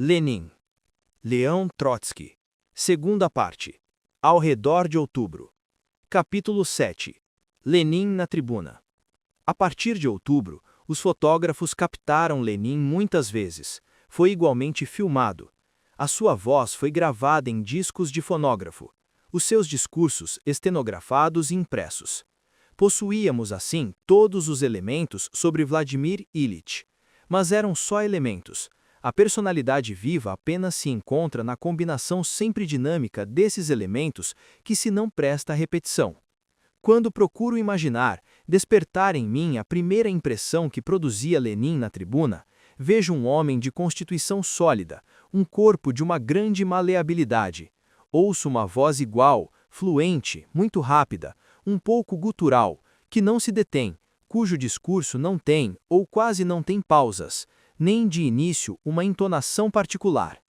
Lenin. Leão Trotsky. Segunda parte. Ao redor de outubro. Capítulo 7. Lenin na tribuna. A partir de outubro, os fotógrafos captaram Lenin muitas vezes. Foi igualmente filmado. A sua voz foi gravada em discos de fonógrafo. Os seus discursos estenografados e impressos. Possuíamos, assim, todos os elementos sobre Vladimir Ilyich. Mas eram só elementos. A personalidade viva apenas se encontra na combinação sempre dinâmica desses elementos que se não presta à repetição. Quando procuro imaginar, despertar em mim a primeira impressão que produzia Lenin na tribuna, vejo um homem de constituição sólida, um corpo de uma grande maleabilidade. Ouço uma voz igual, fluente, muito rápida, um pouco gutural, que não se detém, cujo discurso não tem, ou quase não tem pausas, nem de início uma entonação particular.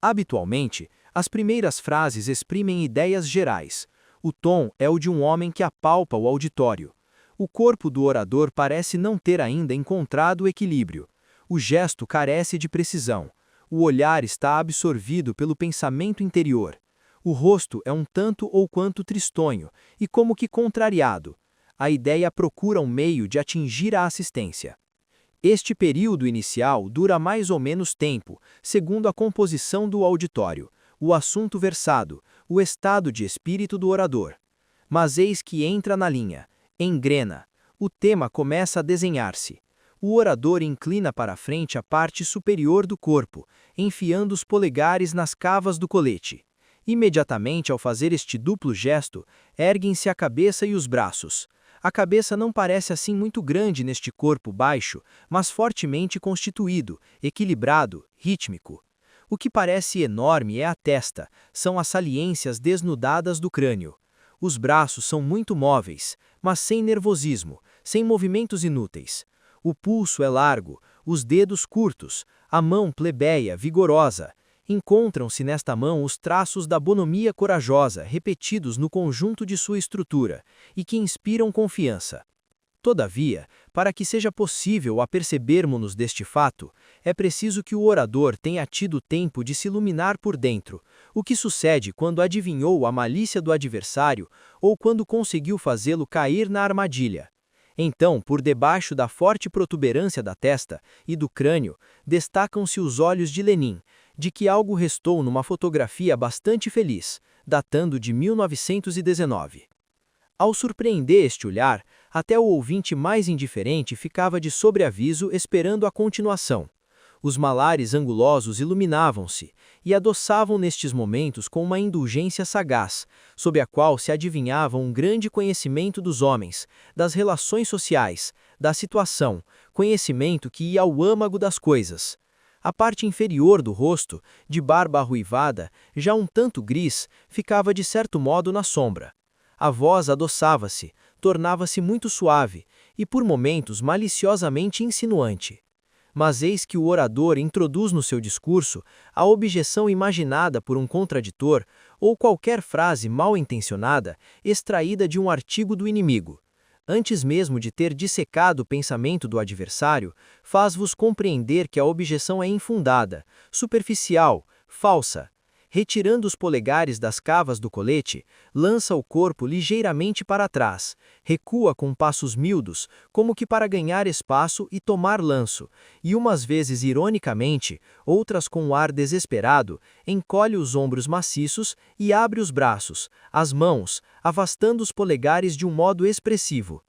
Habitualmente, as primeiras frases exprimem ideias gerais. O tom é o de um homem que apalpa o auditório. O corpo do orador parece não ter ainda encontrado o equilíbrio. O gesto carece de precisão. O olhar está absorvido pelo pensamento interior. O rosto é um tanto ou quanto tristonho e como que contrariado. A ideia procura um meio de atingir a assistência. Este período inicial dura mais ou menos tempo, segundo a composição do auditório, o assunto versado, o estado de espírito do orador. Mas eis que entra na linha, engrena. O tema começa a desenhar-se. O orador inclina para a frente a parte superior do corpo, enfiando os polegares nas cavas do colete. Imediatamente ao fazer este duplo gesto, erguem-se a cabeça e os braços. A cabeça não parece assim muito grande neste corpo baixo, mas fortemente constituído, equilibrado, rítmico. O que parece enorme é a testa, são as saliências desnudadas do crânio. Os braços são muito móveis, mas sem nervosismo, sem movimentos inúteis. O pulso é largo, os dedos curtos, a mão plebeia, vigorosa. Encontram-se nesta mão os traços da bonomia corajosa repetidos no conjunto de sua estrutura, e que inspiram confiança. Todavia, para que seja possível apercebermos-nos deste fato, é preciso que o orador tenha tido tempo de se iluminar por dentro, o que sucede quando adivinhou a malícia do adversário ou quando conseguiu fazê-lo cair na armadilha. Então, por debaixo da forte protuberância da testa e do crânio, destacam-se os olhos de Lenin, de que algo restou numa fotografia bastante feliz, datando de 1919. Ao surpreender este olhar, até o ouvinte mais indiferente ficava de sobreaviso esperando a continuação. Os malares angulosos iluminavam-se e adoçavam nestes momentos com uma indulgência sagaz, sob a qual se adivinhava um grande conhecimento dos homens, das relações sociais, da situação, conhecimento que ia ao âmago das coisas. A parte inferior do rosto, de barba arruivada, já um tanto gris, ficava de certo modo na sombra. A voz adoçava-se, tornava-se muito suave e por momentos maliciosamente insinuante. Mas eis que o orador introduz no seu discurso a objeção imaginada por um contraditor ou qualquer frase mal intencionada extraída de um artigo do inimigo. Antes mesmo de ter dissecado o pensamento do adversário, faz-vos compreender que a objeção é infundada, superficial, falsa. Retirando os polegares das cavas do colete, lança o corpo ligeiramente para trás, recua com passos miúdos, como que para ganhar espaço e tomar lanço, e umas vezes ironicamente, outras com um ar desesperado, encolhe os ombros maciços e abre os braços, as mãos, afastando os polegares de um modo expressivo.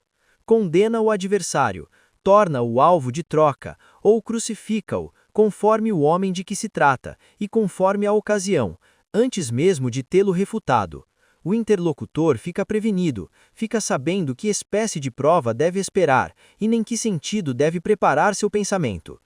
Condena o adversário, torna-o alvo de troca, ou crucifica-o, conforme o homem de que se trata, e conforme a ocasião, antes mesmo de tê-lo refutado. O interlocutor fica prevenido, fica sabendo que espécie de prova deve esperar, e nem que sentido deve preparar seu pensamento.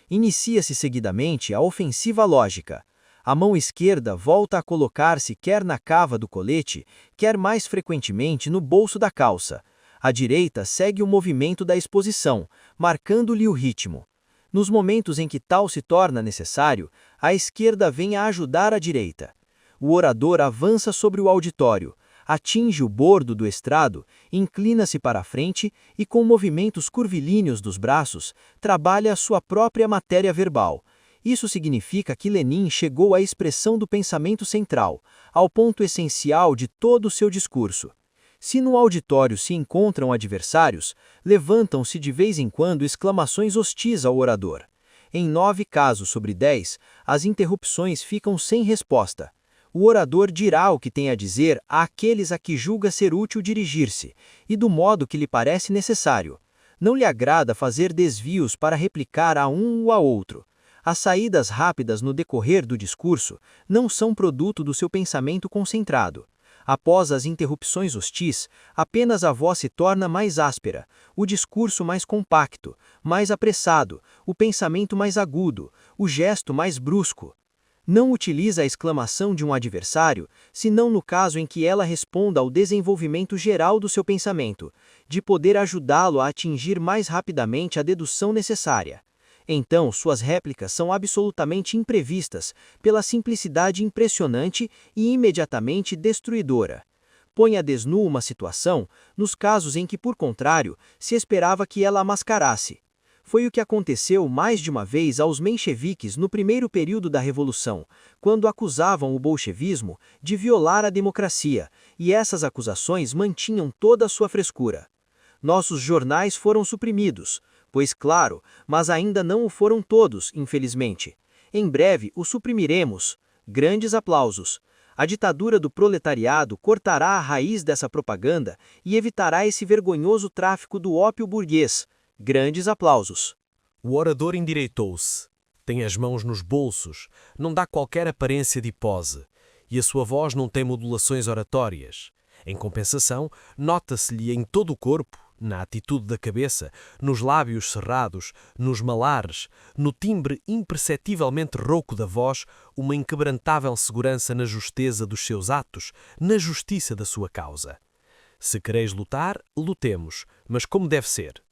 Inicia-se seguidamente a ofensiva lógica. A mão esquerda volta a colocar-se quer na cava do colete, quer mais frequentemente no bolso da calça. A direita segue o movimento da exposição, marcando-lhe o ritmo. Nos momentos em que tal se torna necessário, a esquerda vem a ajudar a direita. O orador avança sobre o auditório, atinge o bordo do estrado, inclina-se para a frente e, com movimentos curvilíneos dos braços, trabalha a sua própria matéria verbal. Isso significa que Lenin chegou à expressão do pensamento central, ao ponto essencial de todo o seu discurso. Se no auditório se encontram adversários, levantam-se de vez em quando exclamações hostis ao orador. Em 9 casos sobre 10, as interrupções ficam sem resposta. O orador dirá o que tem a dizer àqueles a que julga ser útil dirigir-se, e do modo que lhe parece necessário. Não lhe agrada fazer desvios para replicar a um ou a outro. As saídas rápidas no decorrer do discurso não são produto do seu pensamento concentrado. Após as interrupções hostis, apenas a voz se torna mais áspera, o discurso mais compacto, mais apressado, o pensamento mais agudo, o gesto mais brusco. Não utiliza a exclamação de um adversário, senão no caso em que ela responda ao desenvolvimento geral do seu pensamento, de poder ajudá-lo a atingir mais rapidamente a dedução necessária. Então, suas réplicas são absolutamente imprevistas, pela simplicidade impressionante e imediatamente destruidora. Põe a desnu uma situação, nos casos em que, por contrário, se esperava que ela a mascarasse. Foi o que aconteceu mais de uma vez aos mencheviques no primeiro período da Revolução, quando acusavam o bolchevismo de violar a democracia, e essas acusações mantinham toda a sua frescura. Nossos jornais foram suprimidos, pois claro, mas ainda não o foram todos, infelizmente. Em breve o suprimiremos. Grandes aplausos. A ditadura do proletariado cortará a raiz dessa propaganda e evitará esse vergonhoso tráfico do ópio burguês. Grandes aplausos. O orador endireitou-se. Tem as mãos nos bolsos, não dá qualquer aparência de pose, e a sua voz não tem modulações oratórias. Em compensação, nota-se-lhe em todo o corpo, na atitude da cabeça, nos lábios cerrados, nos malares, no timbre imperceptivelmente rouco da voz, uma inquebrantável segurança na justeza dos seus atos, na justiça da sua causa. Se quereis lutar, lutemos, mas como deve ser.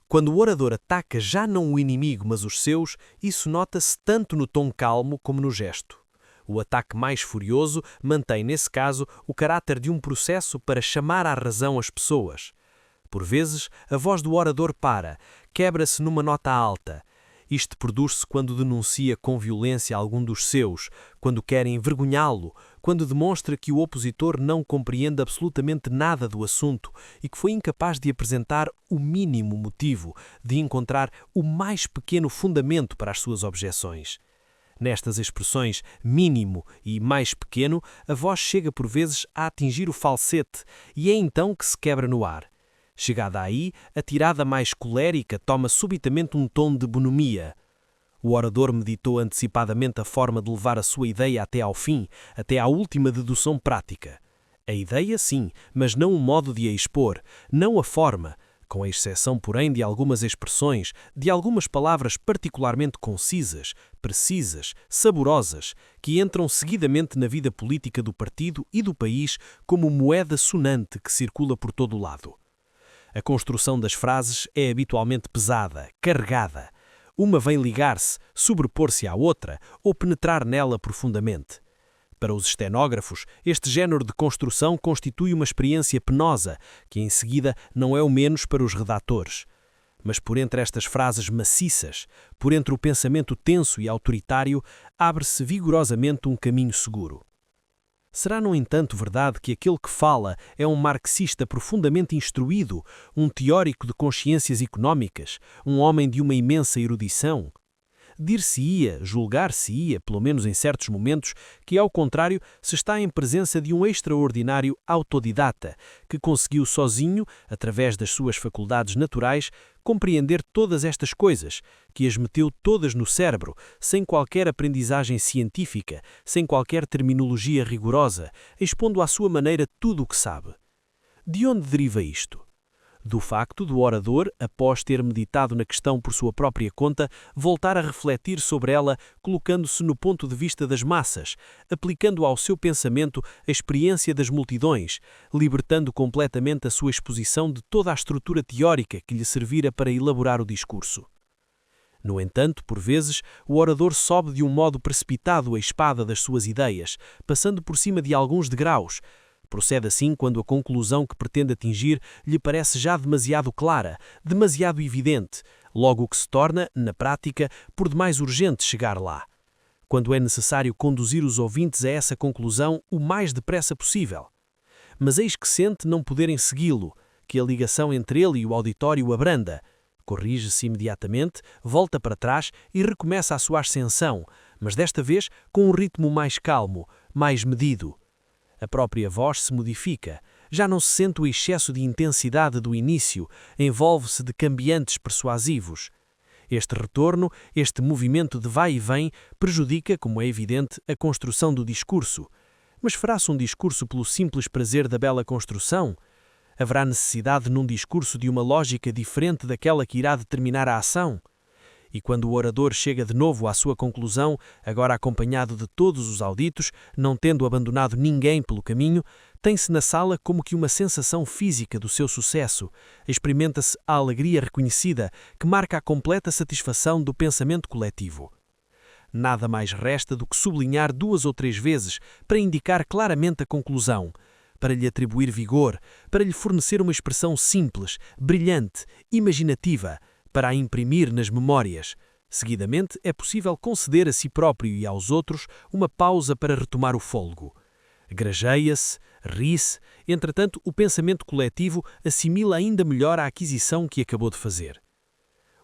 Quando o orador ataca já não o inimigo, mas os seus, isso nota-se tanto no tom calmo como no gesto. O ataque mais furioso mantém, nesse caso, o caráter de um processo para chamar à razão as pessoas. Por vezes, a voz do orador para, quebra-se numa nota alta. Isto produz-se quando denuncia com violência algum dos seus, quando quer envergonhá-lo, quando demonstra que o opositor não compreende absolutamente nada do assunto e que foi incapaz de apresentar o mínimo motivo, de encontrar o mais pequeno fundamento para as suas objeções. Nestas expressões mínimo e mais pequeno, a voz chega por vezes a atingir o falsete e é então que se quebra no ar. Chegada aí, a tirada mais colérica toma subitamente um tom de bonomia. O orador meditou antecipadamente a forma de levar a sua ideia até ao fim, até à última dedução prática. A ideia, sim, mas não o modo de a expor, não a forma, com a exceção, porém, de algumas expressões, de algumas palavras particularmente concisas, precisas, saborosas, que entram seguidamente na vida política do partido e do país como moeda sonante que circula por todo o lado. A construção das frases é habitualmente pesada, carregada. Uma vem ligar-se, sobrepor-se à outra ou penetrar nela profundamente. Para os estenógrafos, este género de construção constitui uma experiência penosa, que em seguida não é o menos para os redatores. Mas por entre estas frases maciças, por entre o pensamento tenso e autoritário, abre-se vigorosamente um caminho seguro. Será, no entanto, verdade que aquele que fala é um marxista profundamente instruído, um teórico de consciências económicas, um homem de uma imensa erudição? Dir-se-ia, julgar-se-ia, pelo menos em certos momentos, que, ao contrário, se está em presença de um extraordinário autodidata, que conseguiu sozinho, através das suas faculdades naturais, compreender todas estas coisas, que as meteu todas no cérebro, sem qualquer aprendizagem científica, sem qualquer terminologia rigorosa, expondo à sua maneira tudo o que sabe. De onde deriva isto? Do facto do orador, após ter meditado na questão por sua própria conta, voltar a refletir sobre ela, colocando-se no ponto de vista das massas, aplicando ao seu pensamento a experiência das multidões, libertando completamente a sua exposição de toda a estrutura teórica que lhe servira para elaborar o discurso. No entanto, por vezes, o orador sobe de um modo precipitado a espada das suas ideias, passando por cima de alguns degraus. Procede assim quando a conclusão que pretende atingir lhe parece já demasiado clara, demasiado evidente, logo que se torna, na prática, por demais urgente chegar lá. Quando é necessário conduzir os ouvintes a essa conclusão o mais depressa possível. Mas eis que sente não poderem segui-lo, que a ligação entre ele e o auditório abranda. Corrige-se imediatamente, volta para trás e recomeça a sua ascensão, mas desta vez com um ritmo mais calmo, mais medido. A própria voz se modifica, já não se sente o excesso de intensidade do início, envolve-se de cambiantes persuasivos. Este retorno, este movimento de vai e vem, prejudica, como é evidente, a construção do discurso. Mas fará-se um discurso pelo simples prazer da bela construção? Haverá necessidade num discurso de uma lógica diferente daquela que irá determinar a ação? E quando o orador chega de novo à sua conclusão, agora acompanhado de todos os auditos, não tendo abandonado ninguém pelo caminho, tem-se na sala como que uma sensação física do seu sucesso, experimenta-se a alegria reconhecida que marca a completa satisfação do pensamento coletivo. Nada mais resta do que sublinhar 2 ou 3 vezes para indicar claramente a conclusão, para lhe atribuir vigor, para lhe fornecer uma expressão simples, brilhante, imaginativa, para a imprimir nas memórias. Seguidamente, é possível conceder a si próprio e aos outros uma pausa para retomar o fôlego. Grajeia-se, ri-se, entretanto, o pensamento coletivo assimila ainda melhor a aquisição que acabou de fazer.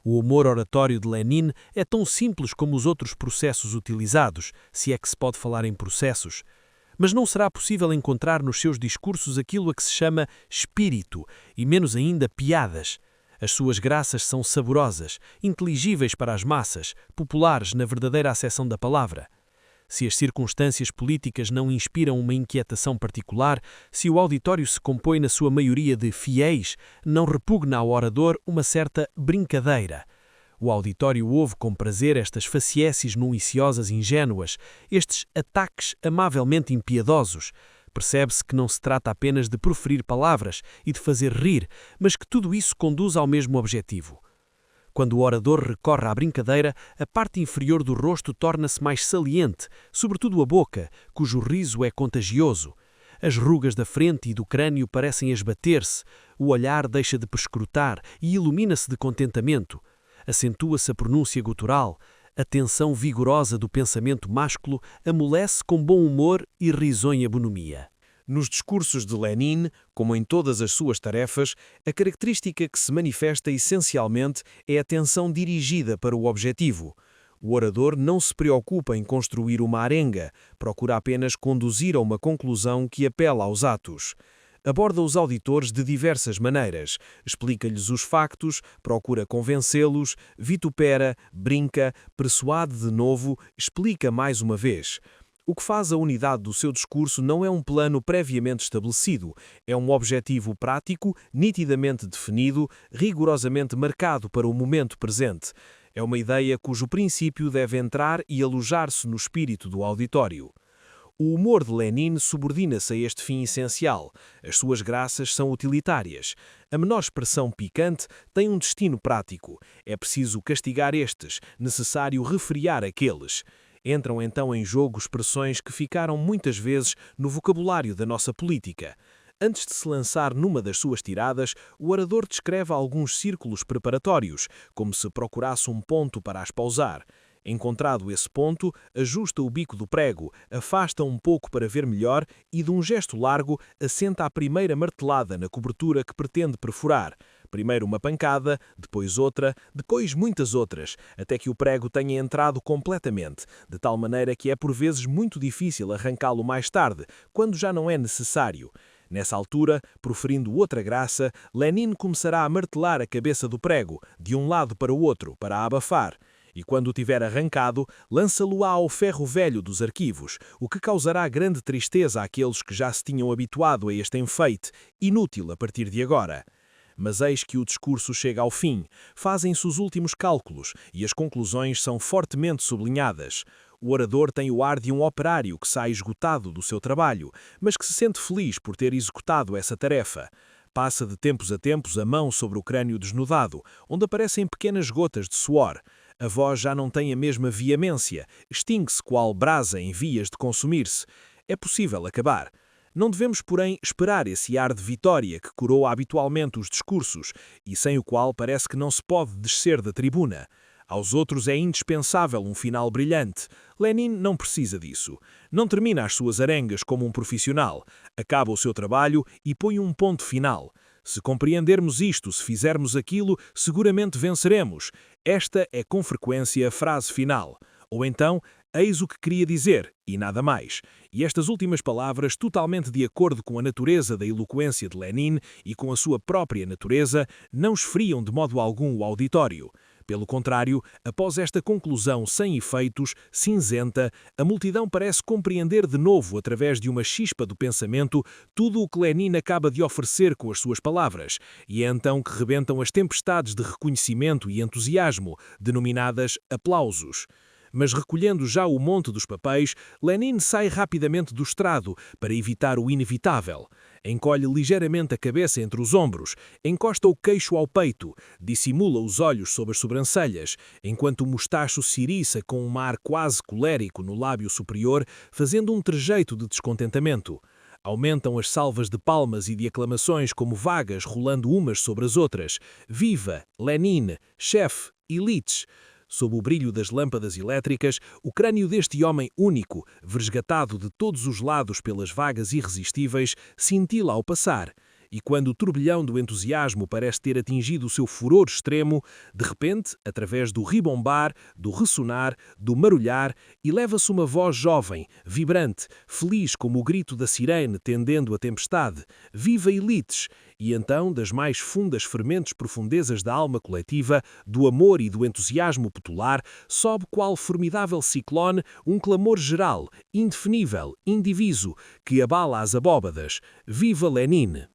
O humor oratório de Lenin é tão simples como os outros processos utilizados, se é que se pode falar em processos. Mas não será possível encontrar nos seus discursos aquilo a que se chama espírito, e menos ainda piadas. As suas graças são saborosas, inteligíveis para as massas, populares na verdadeira acessão da palavra. Se as circunstâncias políticas não inspiram uma inquietação particular, se o auditório se compõe na sua maioria de fiéis, não repugna ao orador uma certa brincadeira. O auditório ouve com prazer estas faciécies nuiciosas ingênuas, estes ataques amavelmente impiedosos. Percebe-se que não se trata apenas de proferir palavras e de fazer rir, mas que tudo isso conduz ao mesmo objetivo. Quando o orador recorre à brincadeira, a parte inferior do rosto torna-se mais saliente, sobretudo a boca, cujo riso é contagioso. As rugas da frente e do crânio parecem esbater-se, o olhar deixa de perscrutar e ilumina-se de contentamento. Acentua-se a pronúncia gutural, a tensão vigorosa do pensamento másculo amolece com bom humor e risonha bonomia. Nos discursos de Lenin, como em todas as suas tarefas, a característica que se manifesta essencialmente é a atenção dirigida para o objetivo. O orador não se preocupa em construir uma arenga, procura apenas conduzir a uma conclusão que apela aos atos. Aborda os auditores de diversas maneiras, explica-lhes os factos, procura convencê-los, vitupera, brinca, persuade de novo, explica mais uma vez. O que faz a unidade do seu discurso não é um plano previamente estabelecido, é um objetivo prático, nitidamente definido, rigorosamente marcado para o momento presente. É uma ideia cujo princípio deve entrar e alojar-se no espírito do auditório. O humor de Lenin subordina-se a este fim essencial. As suas graças são utilitárias. A menor expressão picante tem um destino prático. É preciso castigar estes, necessário refriar aqueles. Entram então em jogo expressões que ficaram muitas vezes no vocabulário da nossa política. Antes de se lançar numa das suas tiradas, o orador descreve alguns círculos preparatórios, como se procurasse um ponto para as pausar. Encontrado esse ponto, ajusta o bico do prego, afasta um pouco para ver melhor e, de um gesto largo, assenta a primeira martelada na cobertura que pretende perfurar. Primeiro uma pancada, depois outra, depois muitas outras, até que o prego tenha entrado completamente, de tal maneira que é por vezes muito difícil arrancá-lo mais tarde, quando já não é necessário. Nessa altura, proferindo outra graça, Lenin começará a martelar a cabeça do prego, de um lado para o outro, para a abafar. E quando o tiver arrancado, lança-lo-á ao ferro velho dos arquivos, o que causará grande tristeza àqueles que já se tinham habituado a este enfeite, inútil a partir de agora. Mas eis que o discurso chega ao fim, fazem-se os últimos cálculos e as conclusões são fortemente sublinhadas. O orador tem o ar de um operário que sai esgotado do seu trabalho, mas que se sente feliz por ter executado essa tarefa. Passa de tempos a tempos a mão sobre o crânio desnudado, onde aparecem pequenas gotas de suor. A voz já não tem a mesma veemência, extingue-se qual brasa em vias de consumir-se. É possível acabar. Não devemos, porém, esperar esse ar de vitória que coroa habitualmente os discursos e sem o qual parece que não se pode descer da tribuna. Aos outros é indispensável um final brilhante. Lenin não precisa disso. Não termina as suas arengas como um profissional. Acaba o seu trabalho e põe um ponto final. Se compreendermos isto, se fizermos aquilo, seguramente venceremos. Esta é com frequência a frase final. Ou então, eis o que queria dizer, e nada mais. E estas últimas palavras, totalmente de acordo com a natureza da eloquência de Lenin e com a sua própria natureza, não esfriam de modo algum o auditório. Pelo contrário, após esta conclusão sem efeitos, cinzenta, a multidão parece compreender de novo, através de uma chispa do pensamento, tudo o que Lenin acaba de oferecer com as suas palavras, e é então que rebentam as tempestades de reconhecimento e entusiasmo, denominadas aplausos. Mas recolhendo já o monte dos papéis, Lenin sai rapidamente do estrado para evitar o inevitável. Encolhe ligeiramente a cabeça entre os ombros, encosta o queixo ao peito, dissimula os olhos sob as sobrancelhas, enquanto o mostacho se iriça com um ar quase colérico no lábio superior, fazendo um trejeito de descontentamento. Aumentam as salvas de palmas e de aclamações como vagas rolando umas sobre as outras. Viva! Lenin! Chefe! Elites! Sob o brilho das lâmpadas elétricas, o crânio deste homem único, vesgatado de todos os lados pelas vagas irresistíveis, cintila ao passar. E quando o turbilhão do entusiasmo parece ter atingido o seu furor extremo, de repente, através do ribombar, do ressonar, do marulhar, eleva-se uma voz jovem, vibrante, feliz como o grito da sirene tendendo a tempestade. Viva Elites! E então, das mais fundas fermentes profundezas da alma coletiva, do amor e do entusiasmo popular, sobe qual formidável ciclone um clamor geral, indefinível, indiviso, que abala as abóbadas. Viva Lenin!